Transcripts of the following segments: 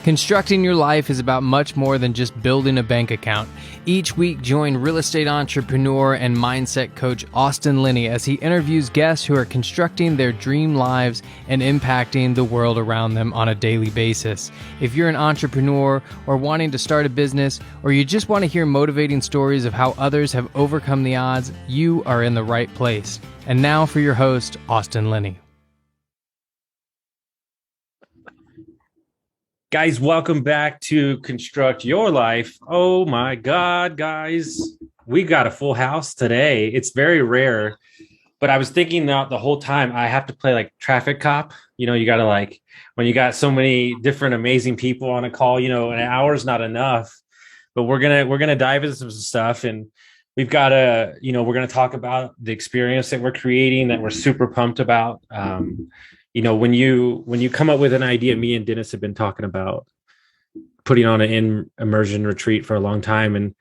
Constructing your life is about much more than just building a bank account. Each week, join real estate entrepreneur and mindset coach Austin Linney as he interviews guests who are constructing their dream lives and impacting the world around them on a daily basis. If you're an entrepreneur or wanting to start a business, or you just want to hear motivating stories of how others have overcome the odds, you are in the right place. And now for your host, Austin Linney. Guys, welcome back to Construct Your Life. Oh my God, guys, we got a full house today. It's very rare, but I was thinking the whole time I have to play like traffic cop. You know, you got to like, when you got so many different amazing people on a call, you know, an hour's not enough, but we're going to dive into some stuff, and we've got we're going to talk about the experience that we're creating that we're super pumped about. You know, when you come up with an idea, me and Dennis have been talking about putting on an immersion retreat for a long time. And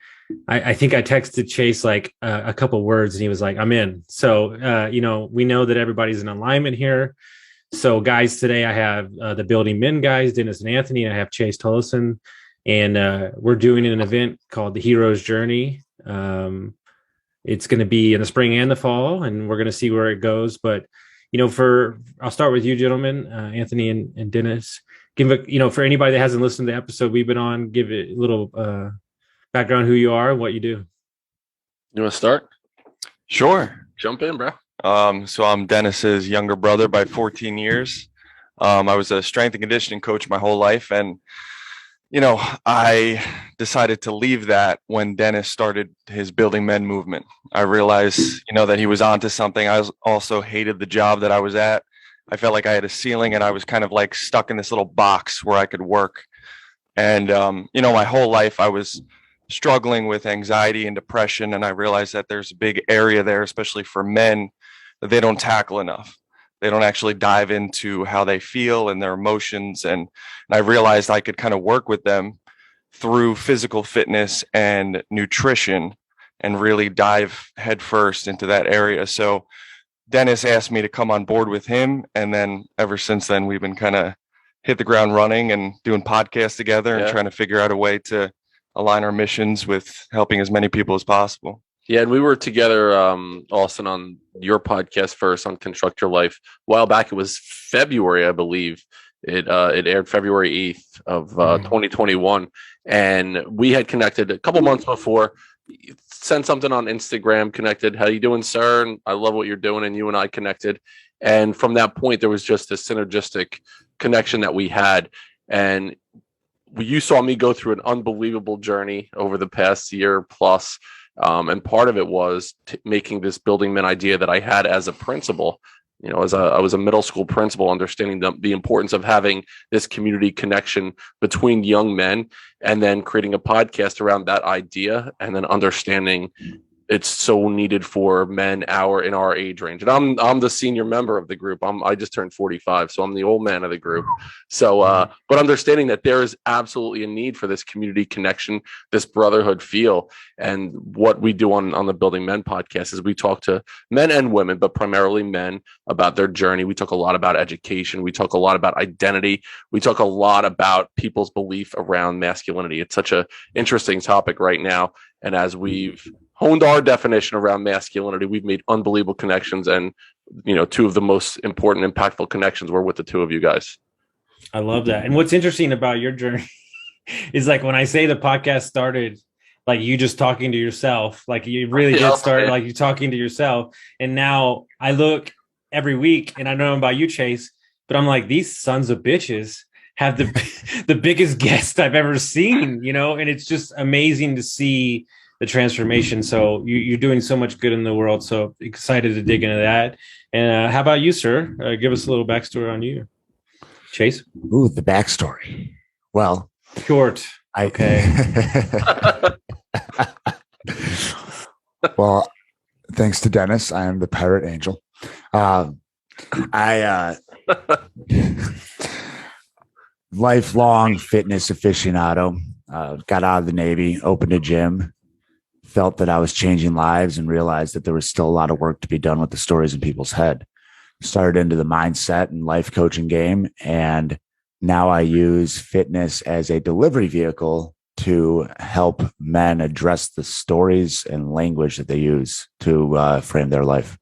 I think I texted Chase like a couple words and he was like, I'm in. So, we know that everybody's in alignment here. So guys, today I have the Building Men guys, Dennis and Anthony, and I have Chase Tolleson, and we're doing an event called The Hero's Journey. It's going to be in the spring and the fall, and we're going to see where it goes. But I'll start with you gentlemen, Anthony and Dennis. For anybody that hasn't listened to the episode we've been on, give it a little background, who you are and what you do. You want to start? Sure. Jump in, bro. So I'm Dennis's younger brother by 14 years. I was a strength and conditioning coach my whole life. And, I decided to leave that when Dennis started his Building Men movement. I realized, that he was onto something. I also hated the job that I was at. I felt like I had a ceiling and I was kind of like stuck in this little box where I could work. And, my whole life I was struggling with anxiety and depression. And I realized that there's a big area there, especially for men, that they don't tackle enough. They don't actually dive into how they feel and their emotions. And I realized I could kind of work with them through physical fitness and nutrition and really dive headfirst into that area. So Dennis asked me to come on board with him. And then ever since then, we've been kind of hit the ground running and doing podcasts together and trying to figure out a way to align our missions with helping as many people as possible. Yeah, and we were together, Austin, on your podcast first on Construct Your Life. A while back, it was February, I believe. It aired February 8th of 2021. And we had connected a couple months before, sent something on Instagram, connected. How you doing, sir? And I love what you're doing. And you and I connected. And from that point, there was just a synergistic connection that we had. And you saw me go through an unbelievable journey over the past year plus. And part of it was making this Building Men idea that I had as a principal. I was a middle school principal, understanding the importance of having this community connection between young men, and then creating a podcast around that idea, and then understanding it's so needed for men in our age range. And I'm the senior member of the group. I just turned 45, so I'm the old man of the group. So, but understanding that there is absolutely a need for this community connection, this brotherhood feel. And what we do on the Building Men podcast is we talk to men and women, but primarily men, about their journey. We talk a lot about education. We talk a lot about identity. We talk a lot about people's belief around masculinity. It's such an interesting topic right now. And as we've honed our definition around masculinity, we've made unbelievable connections, and two of the most important, impactful connections were with the two of you guys. I love that. And what's interesting about your journey is, like, when I say the podcast started like you just talking to yourself, like you really did start like you talking to yourself. And now I look every week, and I don't know about you, Chase, but I'm like, these sons of bitches have the biggest guest I've ever seen, and it's just amazing to see the transformation. So you're doing so much good in the world. So excited to dig into that. And how about you, sir? Give us a little backstory on you. Chase? Ooh, the backstory. Well, short. Okay. Well, thanks to Dennis, I am the pirate angel. Lifelong fitness aficionado, got out of the Navy, opened a gym, felt that I was changing lives, and realized that there was still a lot of work to be done with the stories in people's head. Started into the mindset and life coaching game, and now I use fitness as a delivery vehicle to help men address the stories and language that they use to frame their life.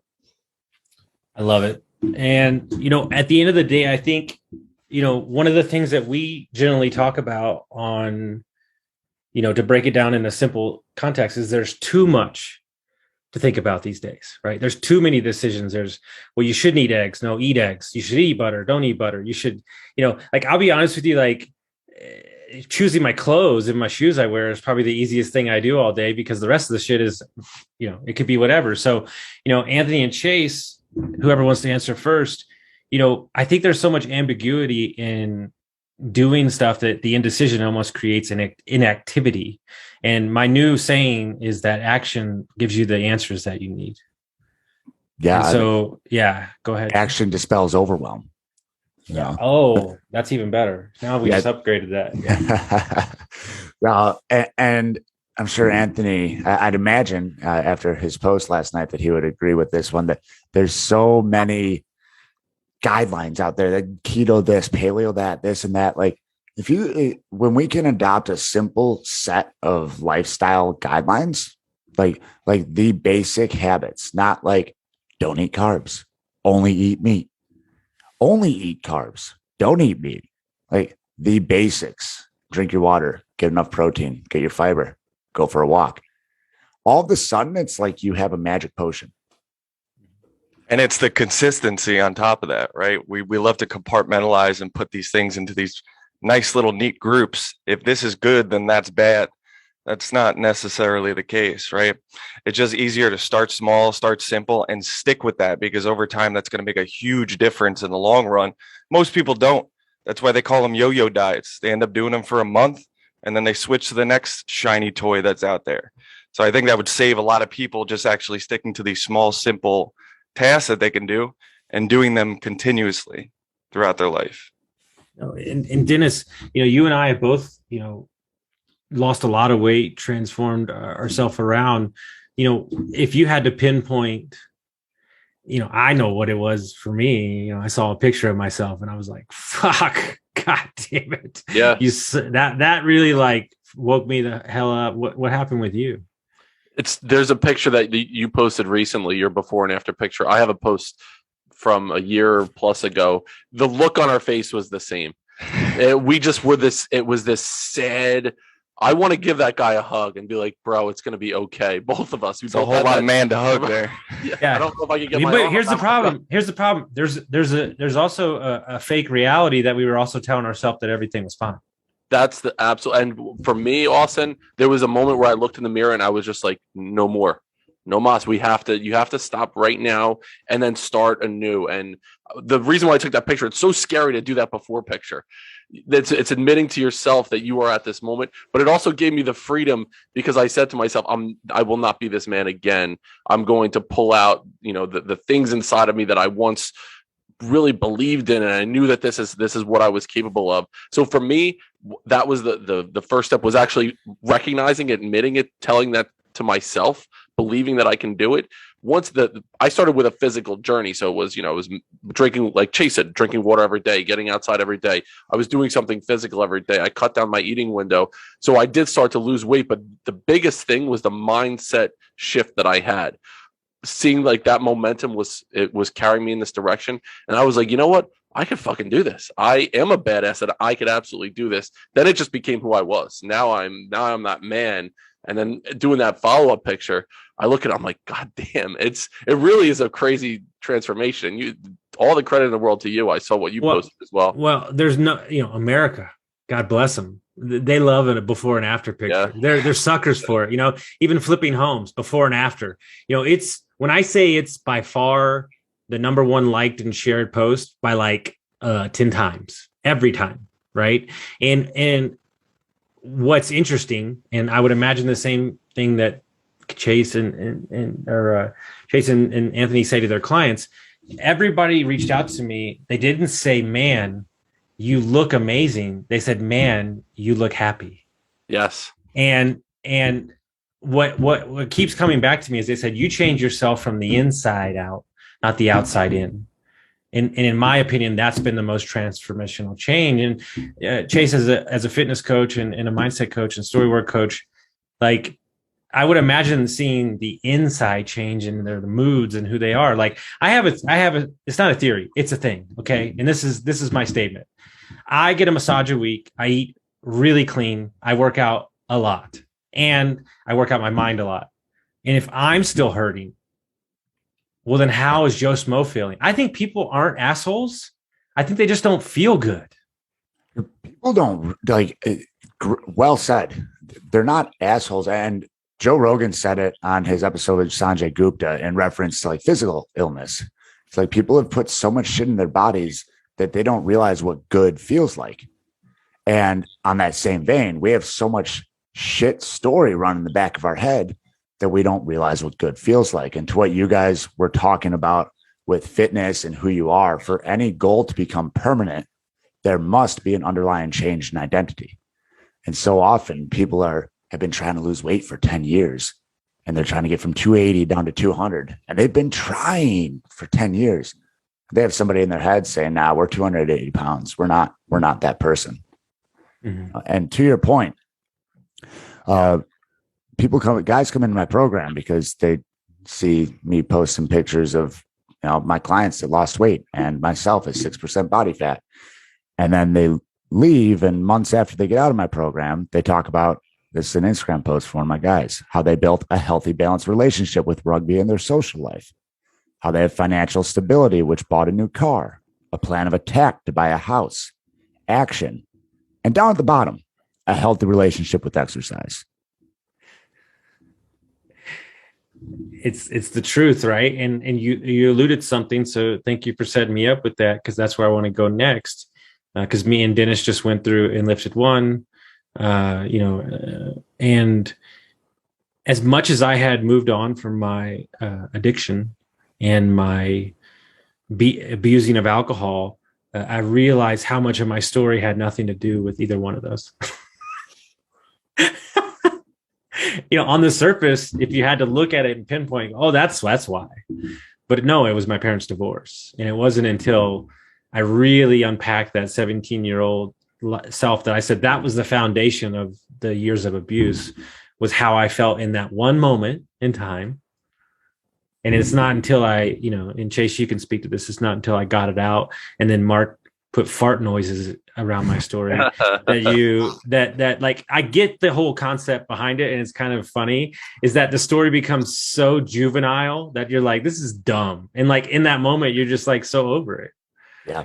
I love it. And, at the end of the day, I think, one of the things that we generally talk about on, to break it down in a simple context is there's too much to think about these days, right? There's too many decisions. Well, you shouldn't eat eggs. No, eat eggs. You should eat butter. Don't eat butter. You should, I'll be honest with you, choosing my clothes and my shoes I wear is probably the easiest thing I do all day, because the rest of the shit is, it could be whatever. So, Anthony and Chase, whoever wants to answer first, I think there's so much ambiguity in doing stuff that the indecision almost creates an inactivity. And my new saying is that action gives you the answers that you need. Yeah. And so, go ahead. Action dispels overwhelm. Yeah. Oh, that's even better. Now we just upgraded that. Yeah. Well, and I'm sure Anthony, I'd imagine after his post last night that he would agree with this one, that there's so many guidelines out there that keto this, paleo that, this and that. Like when we can adopt a simple set of lifestyle guidelines, like the basic habits, not like don't eat carbs, only eat meat, only eat carbs, don't eat meat, like the basics, drink your water, get enough protein, get your fiber, go for a walk. All of a sudden, it's like you have a magic potion. And it's the consistency on top of that, right? We love to compartmentalize and put these things into these nice little neat groups. If this is good, then that's bad. That's not necessarily the case, right? It's just easier to start small, start simple, and stick with that, because over time, that's going to make a huge difference in the long run. Most people don't. That's why they call them yo-yo diets. They end up doing them for a month, and then they switch to the next shiny toy that's out there. So I think that would save a lot of people just actually sticking to these small, simple tasks that they can do and doing them continuously throughout their life. And Dennis, you and I have both, lost a lot of weight, transformed ourselves around. If you had to pinpoint, I know what it was for me. I saw a picture of myself and I was like, fuck, God damn it. Yeah. That really woke me the hell up. What happened with you? There's a picture that you posted recently, your before and after picture. I have a post from a year plus ago. The look on our face was the same. We just were this. It was this sad. I want to give that guy a hug and be like, bro, it's going to be okay. Both of us. It's a whole lot of man to hug there. Yeah. I don't know if I can get but here's the problem. Here's the problem. There's also a fake reality that we were also telling ourselves that everything was fine. That's the absolute. And for me, Austin, there was a moment where I looked in the mirror and I was just like, no more, no mas. You have to stop right now and then start anew. And the reason why I took that picture, it's so scary to do that before picture. It's admitting to yourself that you are at this moment, but it also gave me the freedom, because I said to myself, I will not be this man again. I'm going to pull out, the things inside of me that I once really believed in, and I knew that this is what I was capable of. So for me, that was the first step, was actually recognizing it, admitting it, telling that to myself, believing that I can do it. Once I started with a physical journey, so it was drinking, like Chase said, drinking water every day, getting outside every day. I was doing something physical every day. I cut down my eating window, so I did start to lose weight. But the biggest thing was the mindset shift that I had. Seeing that momentum was carrying me in this direction, and I was like, you know what? I could fucking do this. I am a badass, and I could absolutely do this. Then it just became who I was. Now I'm that man. And then doing that follow-up picture, I look at it, I'm like, God damn, it really is a crazy transformation. All the credit in the world to you. I saw what you posted as well. Well, there's no, America, God bless them. They love it, a before and after picture. Yeah. They're suckers for it. Even flipping homes, before and after. It's, when I say it's by far the number one liked and shared post by 10 times, every time, right? And what's interesting, and I would imagine the same thing that Chase and Anthony say to their clients, everybody reached out to me. They didn't say, man, you look amazing. They said, man, you look happy. Yes. And what keeps coming back to me is they said, you change yourself from the inside out, not the outside in. And in my opinion, that's been the most transformational change. And Chase, as a fitness coach and a mindset coach and story work coach, like I would imagine seeing the inside change in the moods and who they are. Like I have a, it's not a theory, it's a thing. Okay. And this is my statement. I get a massage a week. I eat really clean. I work out a lot and I work out my mind a lot. And if I'm still hurting, well, then how is Joe Smo feeling? I think people aren't assholes. I think they just don't feel good. People don't like, well said. They're not assholes. And Joe Rogan said it on his episode with Sanjay Gupta in reference to like physical illness. It's like people have put so much shit in their bodies that they don't realize what good feels like. And on that same vein, we have so much shit story running in the back of our head that we don't realize what good feels like. And to what you guys were talking about with fitness and who you are, for any goal to become permanent, there must be an underlying change in identity. And so often people have been trying to lose weight for 10 years and they're trying to get from 280 down to 200. And they've been trying for 10 years. They have somebody in their head saying, nah, we're 280 pounds. We're not that person. Mm-hmm. And to your point, guys come into my program because they see me post some pictures of, my clients that lost weight and myself at 6% body fat. And then they leave, and months after they get out of my program, they talk about, this is an Instagram post for one of my guys, how they built a healthy, balanced relationship with rugby in their social life, how they have financial stability, which bought a new car, a plan of attack to buy a house, action, and down at the bottom, a healthy relationship with exercise. It's the truth, right? And you alluded something, so thank you for setting me up with that, because that's where I want to go next. Because me and Dennis just went through Enlifted 1, and as much as I had moved on from my addiction and my abusing of alcohol, I realized how much of my story had nothing to do with either one of those. On the surface, if you had to look at it and pinpoint, oh, that's why. But no, it was my parents' divorce. And it wasn't until I really unpacked that 17-year-old self that I said that was the foundation of the years of abuse, was how I felt in that one moment in time. And it's not until I, and Chase, you can speak to this, it's not until I got it out and then Mark put fart noises around my story that like, I get the whole concept behind it. And it's kind of funny is that the story becomes so juvenile that you're like, this is dumb. And like in that moment, you're just like so over it. Yeah.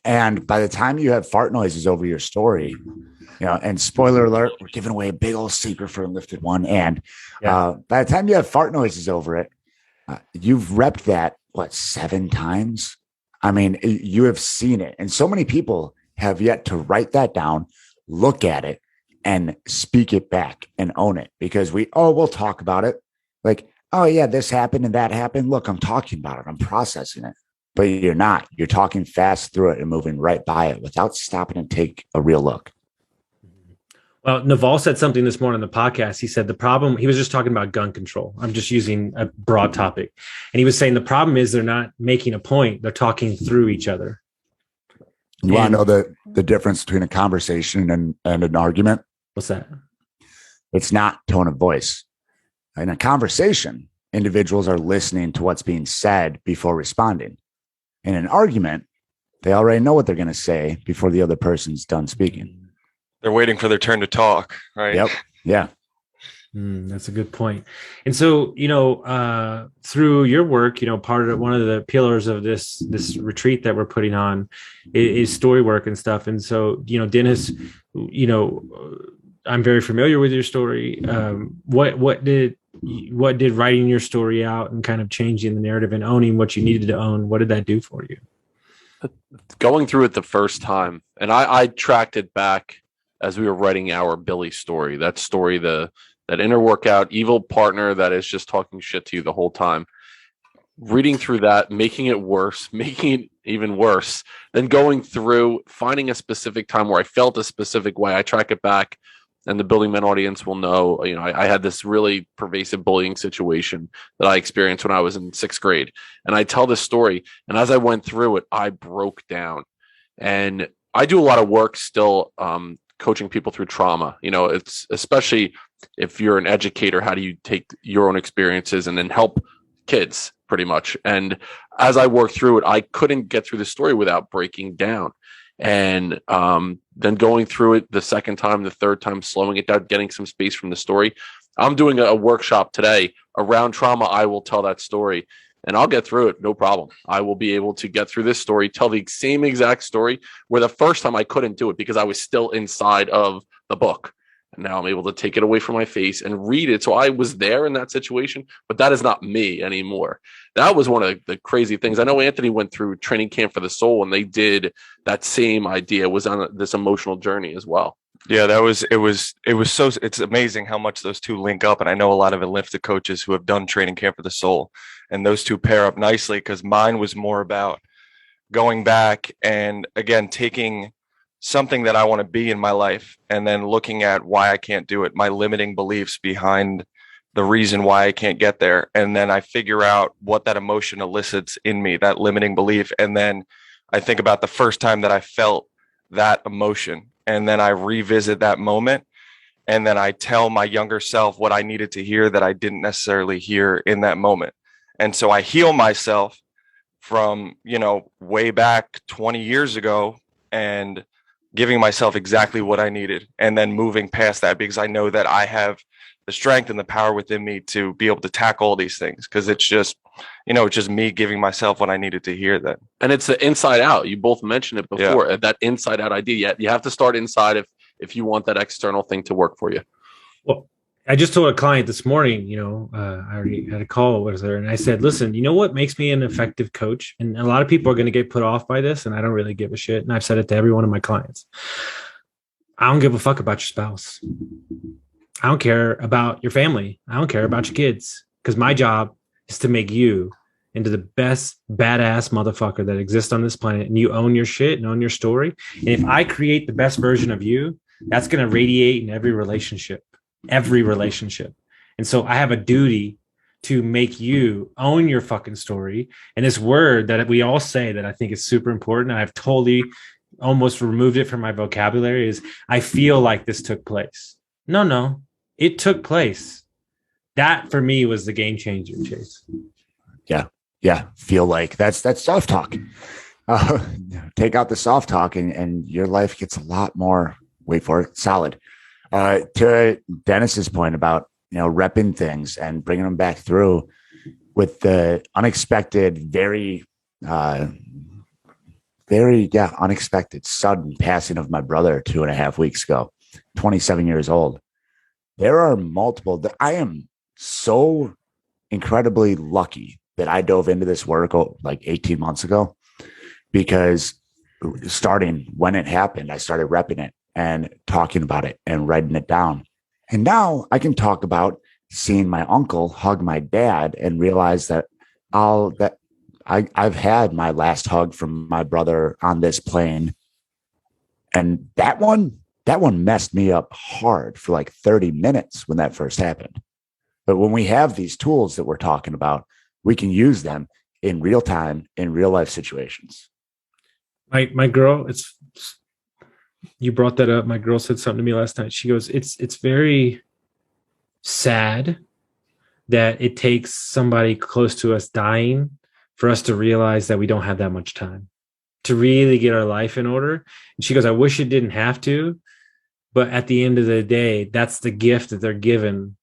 And by the time you have fart noises over your story, and spoiler alert, we're giving away a big old secret for Enlifted 1. And by the time you have fart noises over it, you've repped that, 7 times? I mean, you have seen it. And so many people have yet to write that down, look at it, and speak it back and own it, because we'll talk about it. Like, oh yeah, this happened and that happened. Look, I'm talking about it. I'm processing it. But you're not. You're talking fast through it and moving right by it without stopping and take a real look. Well, Naval said something this morning on the podcast. He said he was just talking about gun control. I'm just using a broad topic. And he was saying the problem is they're not making a point. They're talking through each other. You want to know the difference between a conversation and an argument? What's that? It's not tone of voice. In a conversation, individuals are listening to what's being said before responding. In an argument, they already know what they're going to say before the other person's done speaking. They're waiting for their turn to talk, right? Yep. Yeah. That's a good point. And so, through your work, one of the pillars of this retreat that we're putting on is story work and stuff. And so, Dennis, I'm very familiar with your story. What did writing your story out and kind of changing the narrative and owning what you needed to own, what did that do for you? Going through it the first time, and I tracked it back as we were writing our Billy story, that story, that inner workout evil partner that is just talking shit to you the whole time. Reading through that, making it even worse, then going through, finding a specific time where I felt a specific way. I track it back and the Building Men audience will know, I had this really pervasive bullying situation that I experienced when I was in 6th grade. And I tell this story. And as I went through it, I broke down. And I do a lot of work still coaching people through trauma. It's especially if you're an educator, how do you take your own experiences and then help kids pretty much? And as I worked through it, I couldn't get through the story without breaking down. And then going through it the second time, the third time, slowing it down, getting some space from the story. I'm doing a workshop today around trauma. I will tell that story and I'll get through it. No problem. I will be able to get through this story, tell the same exact story where the first time I couldn't do it because I was still inside of the book. And now I'm able to take it away from my face and read it. So I was there in that situation, but that is not me anymore. That was one of the crazy things. I know Anthony went through training camp for the soul and they did that same idea, was on this emotional journey as well. Yeah, it's amazing how much those two link up. And I know a lot of Enlifted coaches who have done training camp for the soul, and those two pair up nicely, because mine was more about going back and again, taking something that I want to be in my life and then looking at why I can't do it, my limiting beliefs behind the reason why I can't get there. And then I figure out what that emotion elicits in me, that limiting belief. And then I think about the first time that I felt that emotion. And then I revisit that moment. And then I tell my younger self what I needed to hear that I didn't necessarily hear in that moment. And so I heal myself from, way back 20 years ago and giving myself exactly what I needed and then moving past that, because I know that I have the strength and the power within me to be able to tackle all these things. Cause it's just, it's just me giving myself what I needed to hear then. And it's the inside out. You both mentioned it before, that inside out idea. You have to start inside if you want that external thing to work for you. Well, I just told a client this morning, I already had a call with her and I said, listen, you know what makes me an effective coach? And a lot of people are going to get put off by this and I don't really give a shit. And I've said it to every one of my clients. I don't give a fuck about your spouse. I don't care about your family. I don't care about your kids, because my job is to make you into the best badass motherfucker that exists on this planet. And you own your shit and own your story. And if I create the best version of you, that's going to radiate in every relationship. And so I have a duty to make you own your fucking story. And this word that we all say that I think is super important, I've totally almost removed it from my vocabulary, is I feel like this took place. No, it took place. That for me was the game changer, Chase. Yeah. Feel like that's soft talk. Take out the soft talk and your life gets a lot more, wait for it, solid. To Dennis's point about, repping things and bringing them back through with the unexpected, very unexpected, sudden passing of my brother 2.5 weeks ago, 27 years old. There are multiple. I am so incredibly lucky that I dove into this work like 18 months ago, because starting when it happened, I started repping it and talking about it and writing it down. And now I can talk about seeing my uncle hug my dad and realize that I've had my last hug from my brother on this plane. And that one messed me up hard for like 30 minutes when that first happened. But when we have these tools that we're talking about, we can use them in real time, in real life situations. My girl, you brought that up. My girl said something to me last night. She goes, it's very sad that it takes somebody close to us dying for us to realize that we don't have that much time to really get our life in order. And she goes, I wish it didn't have to, but at the end of the day, that's the gift that they're given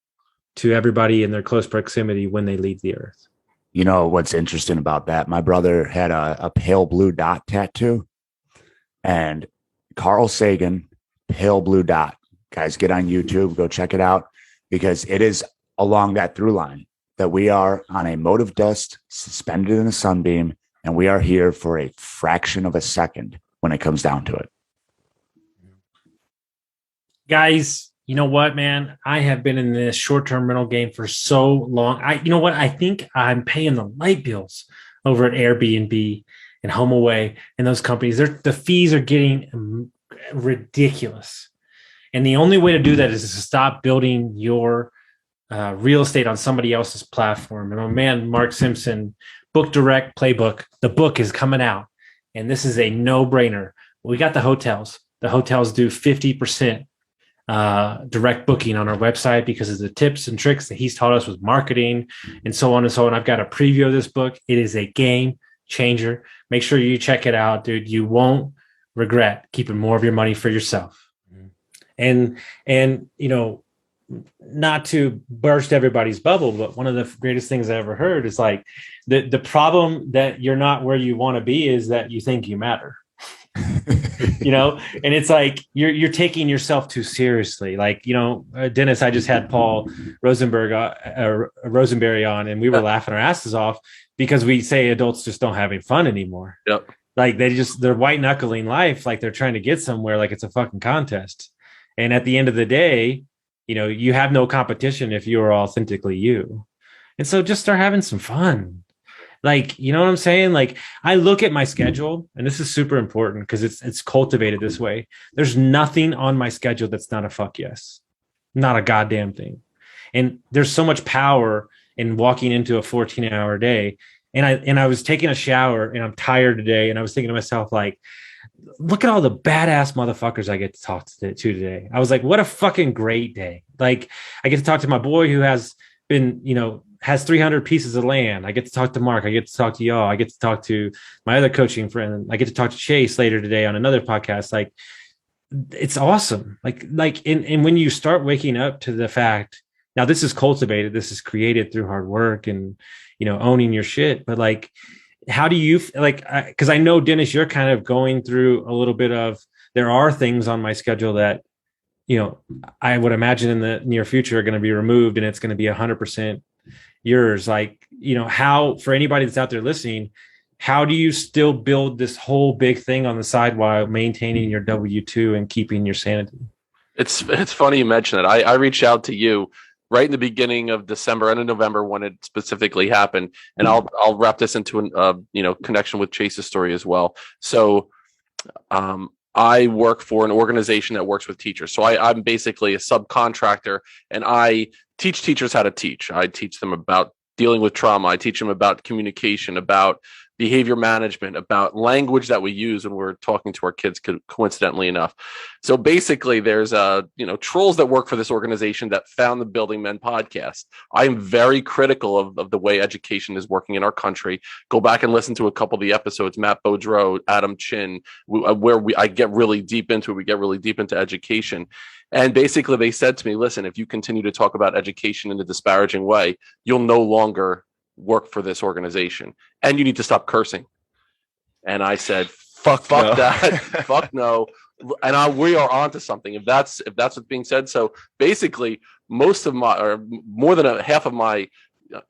to everybody in their close proximity when they leave the earth. You know what's interesting about that? My brother had a pale blue dot tattoo, and Carl Sagan, pale blue dot. Guys, get on YouTube, go check it out, because it is along that through line that we are on a mote of dust suspended in a sunbeam, and we are here for a fraction of a second when it comes down to it. Guys, you know what, man? I have been in this short-term rental game for so long. You know what? I think I'm paying the light bills over at Airbnb and HomeAway and those companies. The fees are getting ridiculous. And the only way to do that is to stop building your real estate on somebody else's platform. And my man, Mark Simpson, Book Direct Playbook, the book is coming out. And this is a no-brainer. We got the hotels. The hotels do 50% direct booking on our website because of the tips and tricks that he's taught us with marketing and so on and so on. I've got a preview of this book. It is a game changer. Make sure you check it out, dude. You won't regret keeping more of your money for yourself. And not to burst everybody's bubble, but one of the greatest things I ever heard is like the problem that you're not where you want to be is that you think you matter. And it's like you're taking yourself too seriously. Like, Dennis, I just had Paul Rosenberry on, and we were laughing our asses off because we say adults just don't have any fun anymore. Yep. Like they're white knuckling life, like they're trying to get somewhere, like it's a fucking contest. And at the end of the day, you have no competition if you are authentically you. And so just start having some fun. Like, you know what I'm saying? Like, I look at my schedule, and this is super important because it's cultivated this way. There's nothing on my schedule that's not a fuck yes. Not a goddamn thing. And there's so much power in walking into a 14-hour day. And I was taking a shower, and I'm tired today, and I was thinking to myself, like, look at all the badass motherfuckers I get to talk to today. I was like, what a fucking great day. Like, I get to talk to my boy who has been, has 300 pieces of land. I get to talk to Mark. I get to talk to y'all. I get to talk to my other coaching friend. I get to talk to Chase later today on another podcast. Like, it's awesome. And when you start waking up to the fact, now this is cultivated, this is created through hard work and, owning your shit. But like, how do you because I know, Dennis, you're kind of going through a little bit of, there are things on my schedule that, I would imagine in the near future are going to be removed, and it's going to be 100% yours. Like, how, for anybody that's out there listening, how do you still build this whole big thing on the side while maintaining your W-2 and keeping your sanity? It's funny you mention it. I reached out to you right in the beginning of December and in November when it specifically happened. And I'll wrap this into an connection with Chase's story as well. So I work for an organization that works with teachers. So I'm basically a subcontractor, and I teach teachers how to teach. I teach them about dealing with trauma. I teach them about communication, about behavior management, about language that we use when we're talking to our kids, coincidentally enough. So basically there's trolls that work for this organization that found the Building Men podcast. I am very critical of the way education is working in our country. Go back and listen to a couple of the episodes, Matt Beaudreau, Adam Chin, where I get really deep into it. We get really deep into education. And basically they said to me, listen, if you continue to talk about education in a disparaging way, you'll no longer work for this organization, and you need to stop cursing. And I said, fuck no. That, fuck no. And we are onto something if that's what's being said. So basically, more than half of my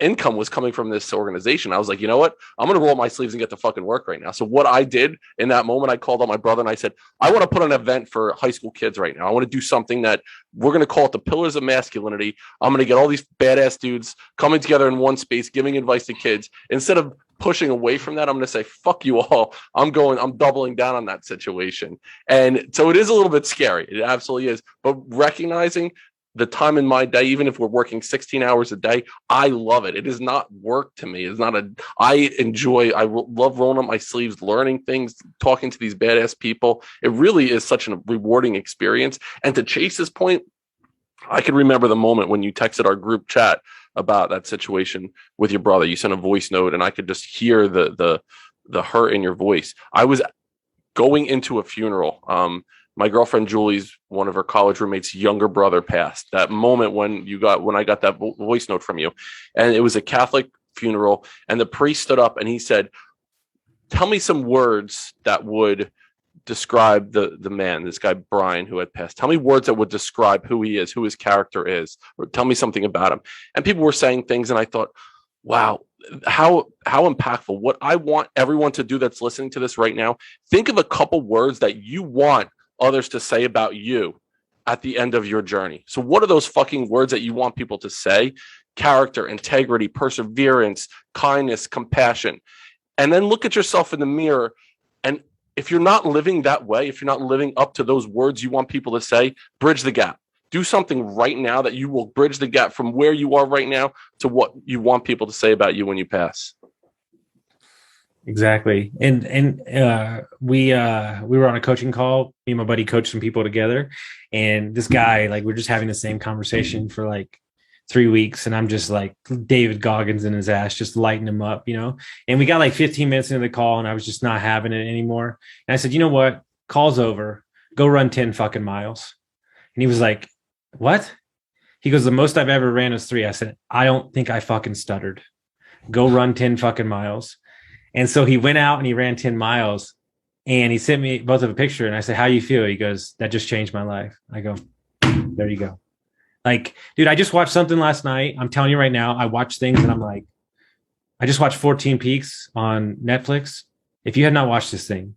income was coming from this organization. I was like, you know what? I'm going to roll up my sleeves and get to fucking work right now. So what I did in that moment, I called out my brother and I said, I want to put an event for high school kids right now. I want to do something that we're going to call it the Pillars of Masculinity. I'm going to get all these badass dudes coming together in one space, giving advice to kids. Instead of pushing away from that, I'm going to say, fuck you all. I'm doubling down on that situation. And so it is a little bit scary. It absolutely is. But recognizing the time in my day, even if we're working 16 hours a day, I love it. It is not work to me. I love rolling up my sleeves, learning things, talking to these badass people. It really is such a rewarding experience. And to Chase's point, I can remember the moment when you texted our group chat about that situation with your brother. You sent a voice note and I could just hear the hurt in your voice. I was going into a funeral. My girlfriend Julie's, one of her college roommates' younger brother passed. That moment when I got that voice note from you, and it was a Catholic funeral, and the priest stood up and he said, "Tell me some words that would describe the man, this guy Brian who had passed. Tell me words that would describe who he is, who his character is, or tell me something about him." And people were saying things, and I thought, wow, how impactful. What I want everyone to do that's listening to this right now, think of a couple words that you want others to say about you at the end of your journey. So what are those fucking words that you want people to say? Character, integrity, perseverance, kindness, compassion. And then look at yourself in the mirror. And if you're not living that way, if you're not living up to those words you want people to say, bridge the gap. Do something right now that you will bridge the gap from where you are right now to what you want people to say about you when you pass. Exactly. And we were on a coaching call. Me and my buddy coached some people together, and this guy, like, we're just having the same conversation for like 3 weeks, and I'm just like David Goggins in his ass, just lighting him up, you know. And we got like 15 minutes into the call, and I was just not having it anymore. And I said, you know what? Call's over. Go run 10 fucking miles. And he was like, what? He goes, the most I've ever ran is 3. I said, I don't think I fucking stuttered. Go run 10 fucking miles. And so he went out and he ran 10 miles, and he sent me both of a picture. And I said, how you feel? He goes, that just changed my life. I go, there you go. Like, dude, I just watched something last night. I'm telling you right now, I watch things and I'm like, I just watched 14 Peaks on Netflix. If you had not watched this thing,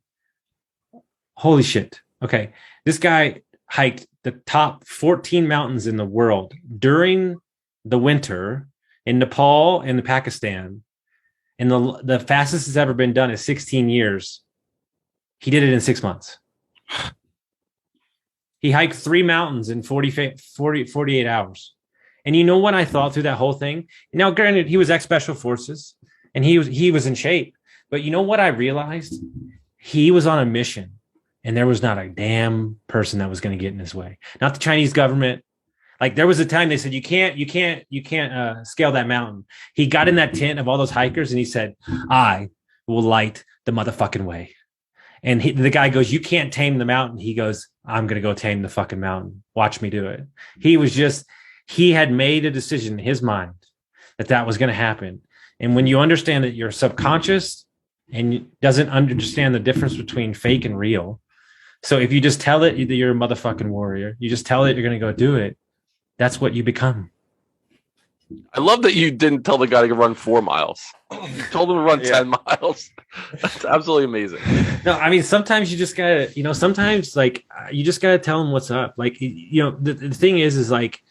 holy shit. Okay. This guy hiked the top 14 mountains in the world during the winter in Nepal and the Pakistan. And the fastest it's ever been done is 16 years. He did it in 6 months. He hiked 3 mountains in 48 hours. And you know what I thought through that whole thing? Now, granted, he was ex-special forces and he was in shape. But you know what I realized? He was on a mission, and there was not a damn person that was going to get in his way. Not the Chinese government. Like, there was a time they said, you can't scale that mountain. He got in that tent of all those hikers and he said, I will light the motherfucking way. And the guy goes, you can't tame the mountain. He goes, I'm going to go tame the fucking mountain. Watch me do it. He had made a decision in his mind that was going to happen. And when you understand that your subconscious and doesn't understand the difference between fake and real. So if you just tell it that you're a motherfucking warrior, you just tell it you're going to go do it. That's what you become. I love that you didn't tell the guy to run 4 miles. You told him to run 10 miles. That's absolutely amazing. No, I mean, sometimes you just gotta, sometimes like you just gotta tell him what's up. Like, the thing is like,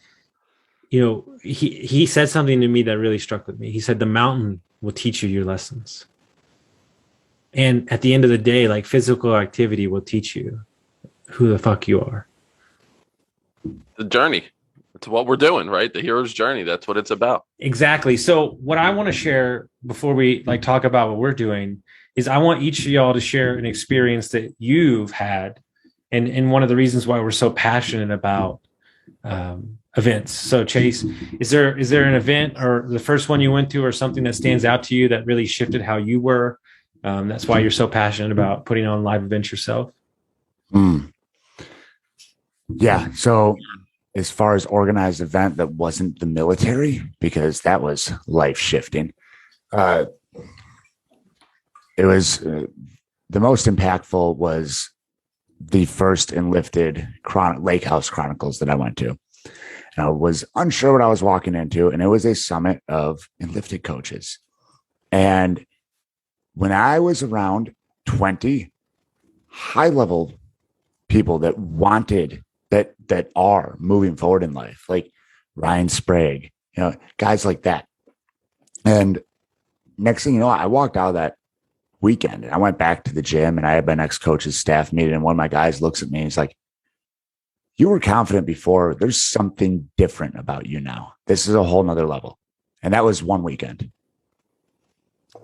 he said something to me that really struck with me. He said, the mountain will teach you your lessons. And at the end of the day, like, physical activity will teach you who the fuck you are. The journey. It's what we're doing, right? The hero's journey. That's what it's about. Exactly. So what I want to share before we talk about what we're doing is I want each of y'all to share an experience that you've had. And one of the reasons why we're so passionate about events. So Chase, is there an event or the first one you went to or something that stands out to you that really shifted how you were? That's why you're so passionate about putting on live events yourself. Yeah. So as far as organized event that wasn't the military, because that was life shifting. It was the most impactful was the first Enlifted Lake House Chronicles that I went to. And I was unsure what I was walking into, and it was a summit of Enlifted coaches. And when I was around 20 high-level people that wanted that are moving forward in life, like Ryan Sprague, guys like that. And next thing you know, I walked out of that weekend and I went back to the gym, and I had my next coach's staff meeting, and one of my guys looks at me and he's like, you were confident before. There's something different about you now. This is a whole nother level. And that was one weekend.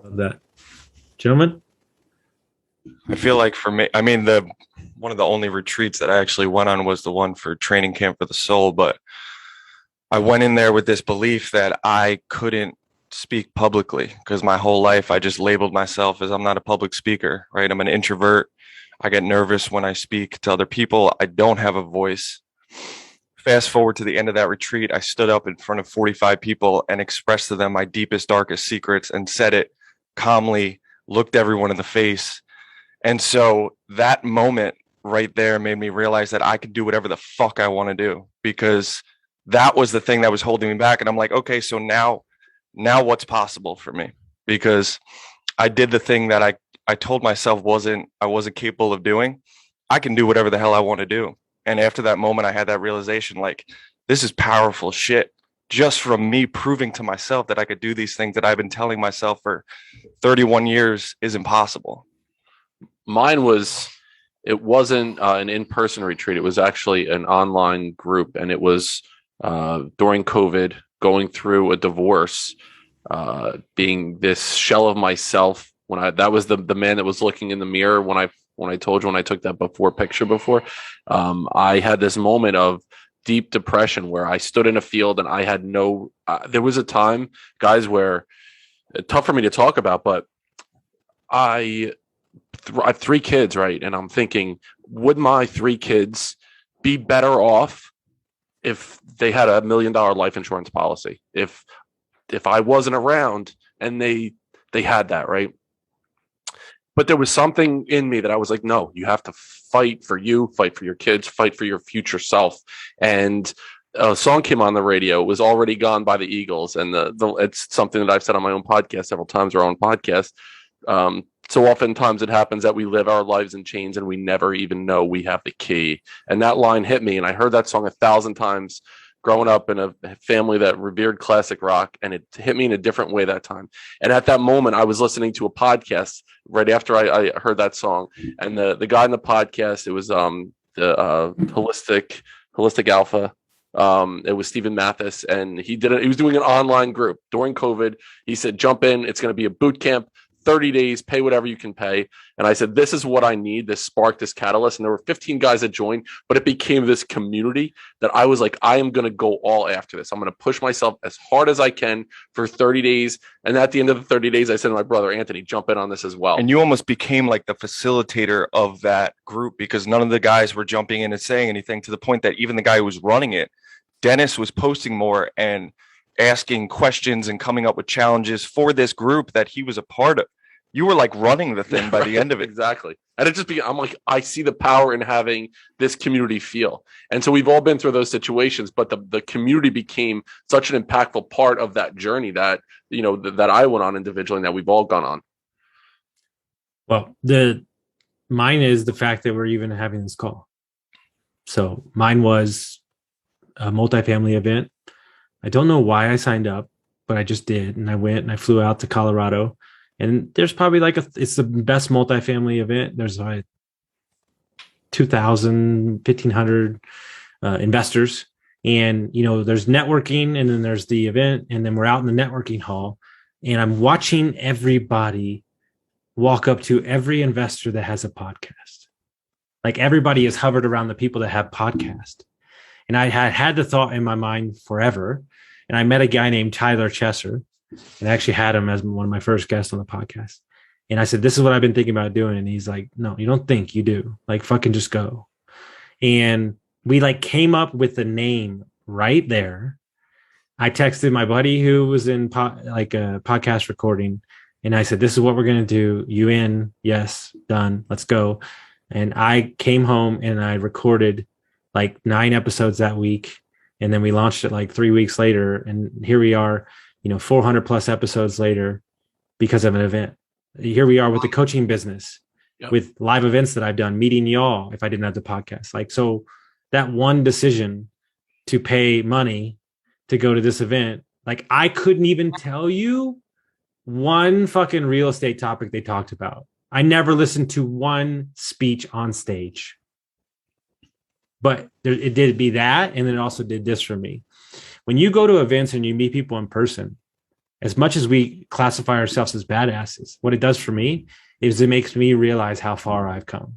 Love that. Gentlemen? I feel like for me, I mean, one of the only retreats that I actually went on was the one for Training Camp for the Soul. But I went in there with this belief that I couldn't speak publicly because my whole life I just labeled myself as I'm not a public speaker, right? I'm an introvert. I get nervous when I speak to other people. I don't have a voice. Fast forward to the end of that retreat, I stood up in front of 45 people and expressed to them my deepest, darkest secrets and said it calmly, looked everyone in the face. And so that moment right there made me realize that I could do whatever the fuck I want to do, because that was the thing that was holding me back. And I'm like, okay, so now what's possible for me? Because I did the thing that I told myself I wasn't capable of doing. I can do whatever the hell I want to do. And after that moment, I had that realization, like, this is powerful shit, just from me proving to myself that I could do these things that I've been telling myself for 31 years is impossible. Mine was, it wasn't an in-person retreat. It was actually an online group, and it was during COVID, going through a divorce, being this shell of myself. That was the man that was looking in the mirror when I told you when I took that before picture before. I had this moment of deep depression where I stood in a field and I had no. There was a time, guys, where tough for me to talk about, but I have 3 kids, right? And I'm thinking, would my 3 kids be better off if they had $1 million life insurance policy? If I wasn't around and they had that, right? But there was something in me that I was like, no, you have to fight for you, fight for your kids, fight for your future self. And a song came on the radio. It was Already Gone by the Eagles. And it's something that I've said on my own podcast several times, our own podcast. So oftentimes it happens that we live our lives in chains and we never even know we have the key. And that line hit me. And I heard that song 1,000 times growing up in a family that revered classic rock. And it hit me in a different way that time. And at that moment, I was listening to a podcast right after I heard that song. And the guy in the podcast, it was the Holistic Alpha. It was Stephen Mathis, and he was doing an online group during COVID. He said, jump in. It's going to be a boot camp. 30 days, pay whatever you can pay. And I said, this is what I need, this spark, this catalyst. And there were 15 guys that joined, but it became this community that I was like, I am going to go all after this. I'm going to push myself as hard as I can for 30 days. And at the end of the 30 days, I said to my brother, Anthony, jump in on this as well. And you almost became like the facilitator of that group, because none of the guys were jumping in and saying anything, to the point that even the guy who was running it, Dennis, was posting more and asking questions and coming up with challenges for this group that he was a part of. You were like running the thing by the end of it. Exactly. And it just I'm like, I see the power in having this community feel. And so we've all been through those situations, but the community became such an impactful part of that journey that, that I went on individually and that we've all gone on. Well, mine is the fact that we're even having this call. So mine was a multifamily event. I don't know why I signed up, but I just did. And I went and I flew out to Colorado. And there's probably it's the best multifamily event. There's 2,000, 1,500 investors. And, there's networking, and then there's the event. And then we're out in the networking hall. And I'm watching everybody walk up to every investor that has a podcast. Like, everybody is hovered around the people that have podcasts. And I had the thought in my mind forever. And I met a guy named Tyler Chesser. And I actually had him as one of my first guests on the podcast. And I said, this is what I've been thinking about doing. And he's like, no, you don't think, you do. Like, fucking just go. And we came up with the name right there. I texted my buddy who was in a podcast recording. And I said, this is what we're going to do. You in? Yes. Done. Let's go. And I came home and I recorded 9 episodes that week. And then we launched it 3 weeks later. And here we are, 400 plus episodes later because of an event. Here we are with the coaching business, with live events that I've done, meeting y'all if I didn't have the podcast. So that one decision to pay money to go to this event, I couldn't even tell you one fucking real estate topic they talked about. I never listened to one speech on stage. But it did be that, and then it also did this for me. When you go to events and you meet people in person, as much as we classify ourselves as badasses, what it does for me is it makes me realize how far I've come.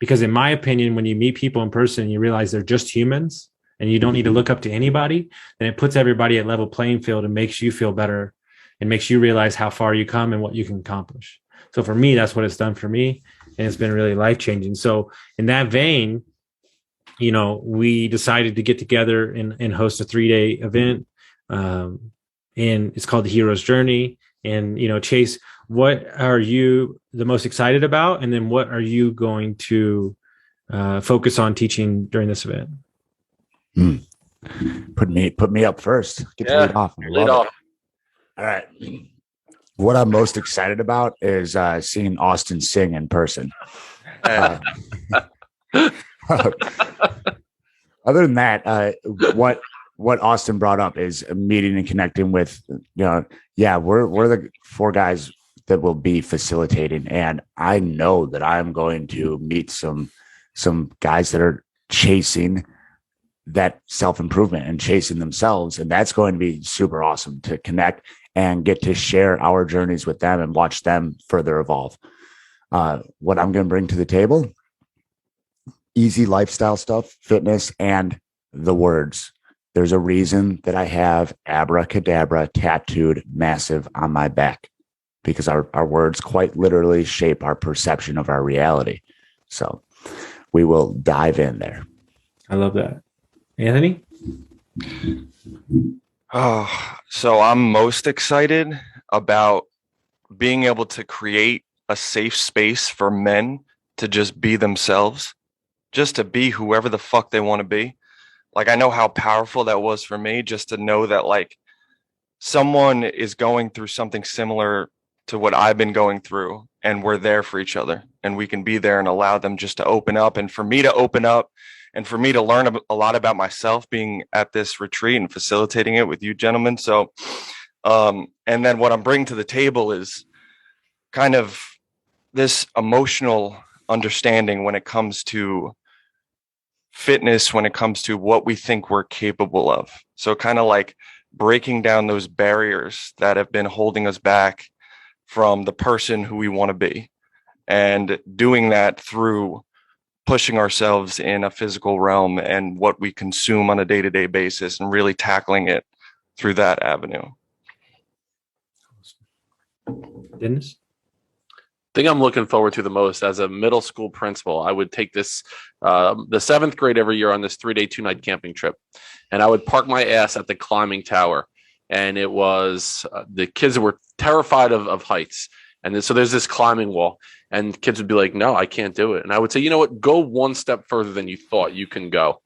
Because in my opinion, when you meet people in person, you realize they're just humans and you don't need to look up to anybody, then it puts everybody at level playing field and makes you feel better and makes you realize how far you come and what you can accomplish. So for me, that's what it's done for me. And it's been really life-changing. So in that vein, we decided to get together and host a 3-day event. And it's called the Hero's Journey. And, Chase, what are you the most excited about? And then what are you going to focus on teaching during this event? Put me up first. Get to lead off. Lead off. All right. What I'm most excited about is seeing Austin sing in person. Other than that, what Austin brought up is meeting and connecting with, we're the 4 guys that will be facilitating. And I know that I'm going to meet some guys that are chasing that self-improvement and chasing themselves. And that's going to be super awesome to connect and get to share our journeys with them and watch them further evolve. What I'm going to bring to the table, easy lifestyle stuff, fitness, and the words. There's a reason that I have abracadabra tattooed massive on my back, because our words quite literally shape our perception of our reality. So we will dive in there. I love that. Anthony? Oh, so I'm most excited about being able to create a safe space for men to just be themselves, just to be whoever the fuck they want to be. Like, I know how powerful that was for me, just to know that like someone is going through something similar to what I've been going through, and we're there for each other, and we can be there and allow them just to open up, and for me to open up, and for me to learn a lot about myself being at this retreat and facilitating it with you gentlemen. So, and then what I'm bringing to the table is kind of this emotional understanding when it comes to fitness, when it comes to what we think we're capable of. So kind of like breaking down those barriers that have been holding us back from the person who we want to be, and doing that through pushing ourselves in a physical realm and what we consume on a day-to-day basis, and really tackling it through that avenue. Dennis? Thing I'm looking forward to the most as a middle school principal, I would take this the seventh grade every year on this 3-day 2-night camping trip, and I would park my ass at the climbing tower, and it was the kids were terrified of heights, and then, so there's this climbing wall, and kids would be like, no, I can't do it, and I would say, you know what, go one step further than you thought you can go.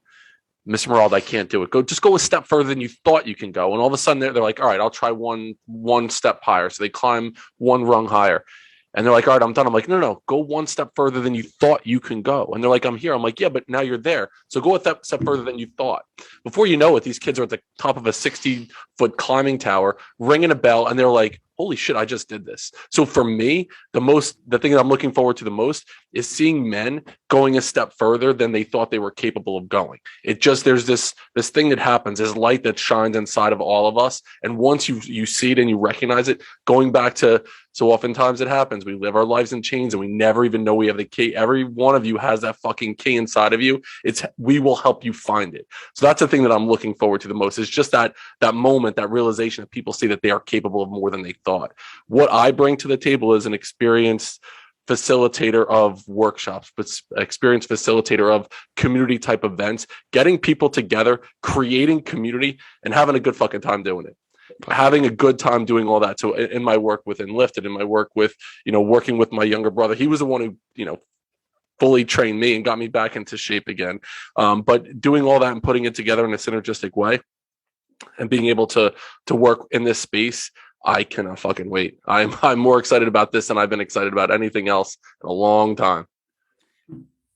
Mr. Morolda, I can't do it. Just go a step further than you thought you can go. And all of a sudden they're like, all right, I'll try one step higher. So they climb one rung higher. And they're like, all right, I'm done. I'm like, no, go one step further than you thought you can go. And they're like, I'm here. I'm like, yeah, but now you're there. So go a step further than you thought. Before you know it, these kids are at the top of a 60-foot climbing tower, ringing a bell, and they're like, holy shit, I just did this. So for me, the thing that I'm looking forward to the most is seeing men going a step further than they thought they were capable of going. There's this thing that happens, this light that shines inside of all of us. And once you see it and you recognize it, going back to, so oftentimes it happens, we live our lives in chains and we never even know we have the key. Every one of you has that fucking key inside of you. We will help you find it. So that's the thing that I'm looking forward to the most, is just that moment, that realization that people see that they are capable of more than they thought. What I bring to the table is an experienced facilitator of workshops, but experienced facilitator of community type events, getting people together, creating community, and having a good fucking time doing it. Having a good time doing all that. So in my work with Enlifted, in my work with, working with my younger brother, he was the one who, fully trained me and got me back into shape again. But doing all that and putting it together in a synergistic way and being able to work in this space, I cannot fucking wait. I'm more excited about this than I've been excited about anything else in a long time.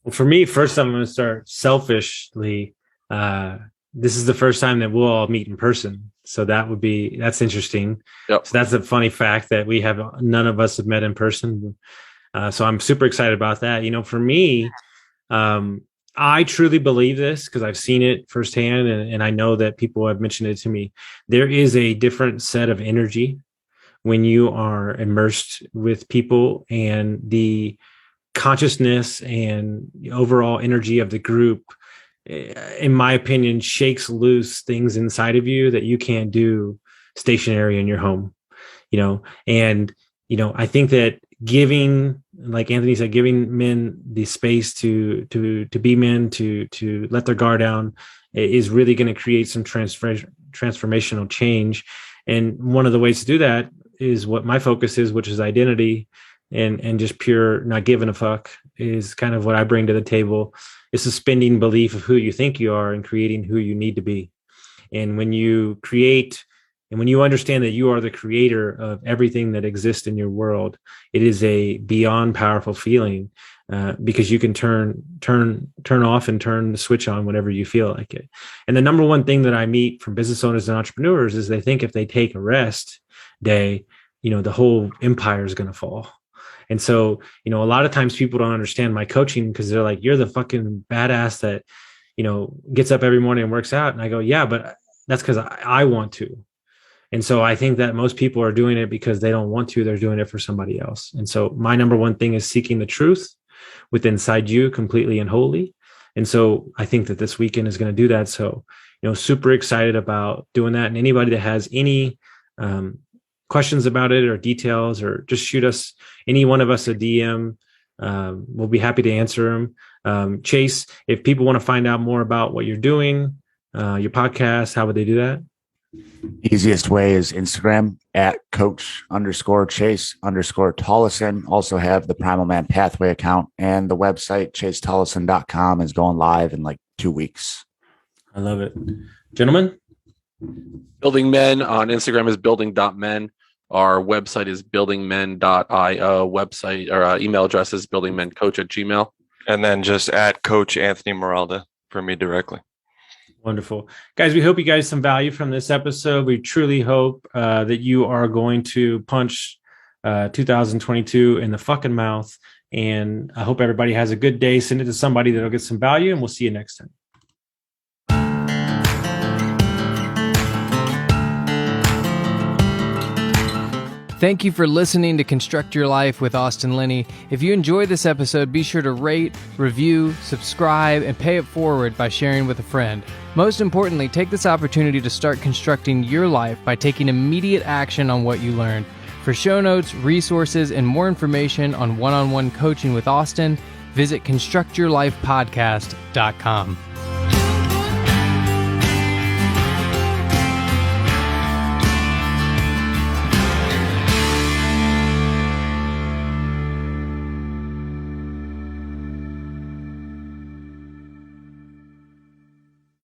Well, for me, first I'm going to start selfishly. This is the first time that we'll all meet in person. So that's interesting. Yep. So that's a funny fact that none of us have met in person. So I'm super excited about that. For me, I truly believe this because I've seen it firsthand, and I know that people have mentioned it to me. There is a different set of energy when you are immersed with people, and the consciousness and the overall energy of the group, in my opinion, shakes loose things inside of you that you can't do stationary in your home. And I think that giving, like Anthony said, giving men the space to be men, to let their guard down, is really going to create some transformational change. And one of the ways to do that is what my focus is, which is identity, and just pure not giving a fuck is kind of what I bring to the table. It's suspending belief of who you think you are and creating who you need to be. And when you create, and when you understand that you are the creator of everything that exists in your world, it is a beyond powerful feeling, because you can turn off and turn the switch on whenever you feel like it. And the number one thing that I meet from business owners and entrepreneurs is they think if they take a rest day, the whole empire is going to fall. And so, a lot of times people don't understand my coaching because they're like, you're the fucking badass that, gets up every morning and works out. And I go, yeah, but that's because I want to. And so I think that most people are doing it because they don't want to, they're doing it for somebody else. And so my number one thing is seeking the truth within inside you completely and wholly. And so I think that this weekend is going to do that. So, super excited about doing that. And anybody that has any questions about it or details, or just shoot us, any one of us, a DM. We'll be happy to answer them. Chase, if people want to find out more about what you're doing, your podcast, how would they do that? Easiest way is Instagram at coach_Chase_Tollison. Also have the Primal Man Pathway account, and the website chasetollison.com is going live in like 2 weeks. I love it. Gentlemen? Building Men on Instagram is building.men. Our website is buildingmen.io. Website or email address is buildingmencoach@gmail.com. And then just at Coach Anthony Morolda for me directly. Wonderful. Guys, we hope you guys some value from this episode. We truly hope that you are going to punch 2022 in the fucking mouth. And I hope everybody has a good day. Send it to somebody that'll get some value, and we'll see you next time. Thank you for listening to Construct Your Life with Austin Linney. If you enjoyed this episode, be sure to rate, review, subscribe, and pay it forward by sharing with a friend. Most importantly, take this opportunity to start constructing your life by taking immediate action on what you learned. For show notes, resources, and more information on one-on-one coaching with Austin, visit constructyourlifepodcast.com.